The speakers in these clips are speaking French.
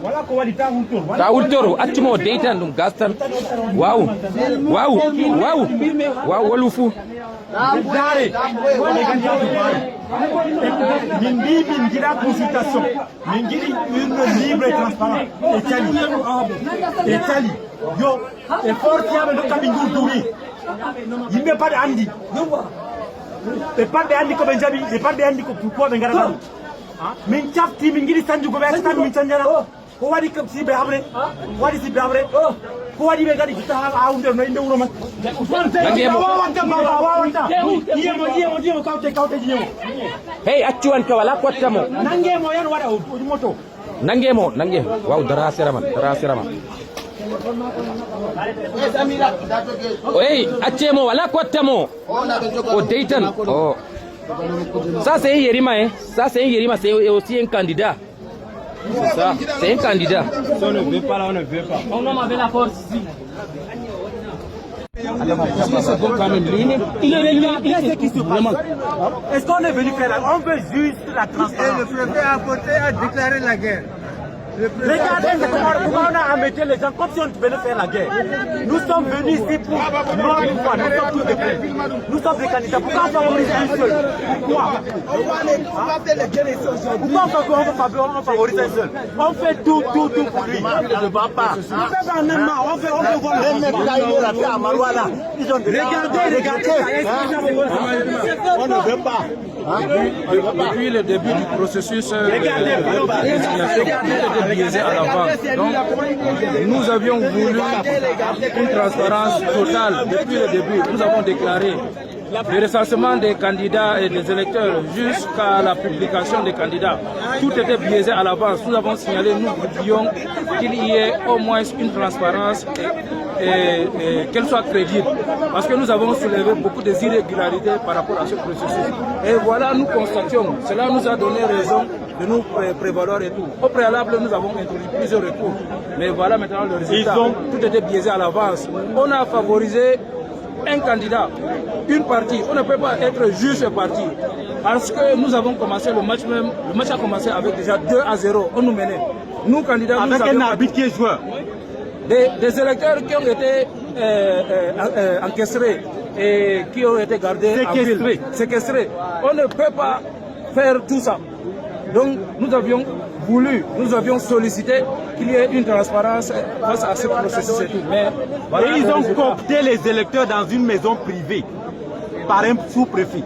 Wala ko wadi ta hultor. Ta hultor attimo deitan dum gastan. Wow. Wow. Wow. Wow walufu. Dare. Mingi mingira consultation. Mingiri une libre et transparente. Etali. Yo, effort tiame do kabingu duri. Il n'est pas de Andy. Et pas de Andy comme Benjamin, et pas de Andy comme pourquoi Bengara. Mais Chapti Mingiri Sanju go back to Minchana. Who are you see Babre? What is it Babre? Who are you going to have out there in the room? Hey, actuan kawala kwatamo. Nange moyan wada moto. Nange. Wow, darasiraman. Hey, achemo wala kwatamo. O Dayton. Oh. Ça c'est Yerima, hein. Ça c'est Yerima, c'est aussi un candidat. C'est ça, c'est un candidat. Si on ne veut pas là, on ne veut pas. On homme avait la force ici. Est-ce qu'on est venu faire là? On veut juste la transparence. Et le préfet à côté a déclaré la guerre. Regardez comment on a embêté les gens comme si on venait faire la guerre. Nous sommes venus ici pour notre foi. Nous sommes tous des frères. Nous sommes des candidats. Pourquoi on favorise un seul? Pourquoi? Pourquoi on favorise un seul? On fait tout pour lui. On ne va pas. On fait voir on ne veut pas. Depuis le début du processus biaisé à l'avance. Donc, nous avions voulu une transparence totale depuis le début. Nous avons déclaré le recensement des candidats et des électeurs jusqu'à la publication des candidats. Tout était biaisé à l'avance. Nous avons signalé, nous voulions qu'il y ait au moins une transparence et qu'elle soit crédible. Parce que nous avons soulevé beaucoup de irrégularités par rapport à ce processus. Et voilà, nous constations. Cela nous a donné raison de nous prévaloir et tout. Au préalable, nous avons introduit plusieurs recours. Mais voilà maintenant le résultat. Tout était biaisé à l'avance. On a favorisé un candidat, une partie. On ne peut pas être juste un parti. Parce que nous avons commencé le match même. Le match a commencé avec déjà 2-0. On nous menait. Nous, candidats, avec un arbitre qui est joueur. Des électeurs qui ont été encastrés et qui ont été gardés séquestrés. On ne peut pas faire tout ça. Donc nous avions sollicité qu'il y ait une transparence face à ce processus et tout. Mais voilà, et ils ont coopté les électeurs dans une maison privée par un sous-préfet.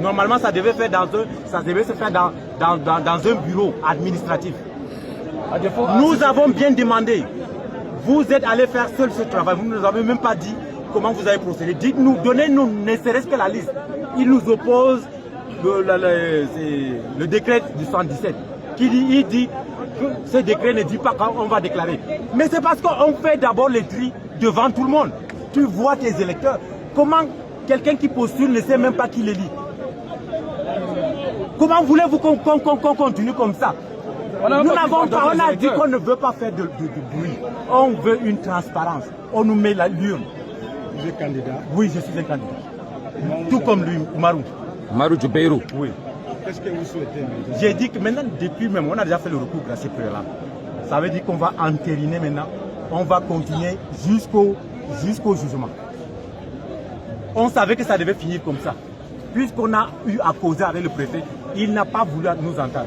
Normalement, ça devait se faire dans un bureau administratif. Nous avons bien demandé. Vous êtes allé faire seul ce travail. Vous ne nous avez même pas dit comment vous avez procédé. Dites-nous, donnez-nous ne serait-ce que la liste. Il nous oppose le décret du 117. Il dit que ce décret ne dit pas quand on va déclarer. Mais c'est parce qu'on fait d'abord les tri devant tout le monde. Tu vois tes électeurs. Comment quelqu'un qui postule ne sait même pas qui les lit? Comment voulez-vous qu'on continue comme ça? Nous n'avons pas, on a dit qu'on ne veut pas faire de bruit. On veut une transparence. On nous met l'urne. Vous êtes candidat? Oui, je suis un candidat. Tout comme lui, Marou. Marou Djoubeirou. Oui. Qu'est-ce que vous souhaitez maintenant? J'ai dit que maintenant, depuis même, on a déjà fait le recours grâce à là. Ça veut dire qu'on va entériner maintenant. On va continuer jusqu'au jugement. On savait que ça devait finir comme ça. Puisqu'on a eu à causer avec le préfet, il n'a pas voulu nous entendre.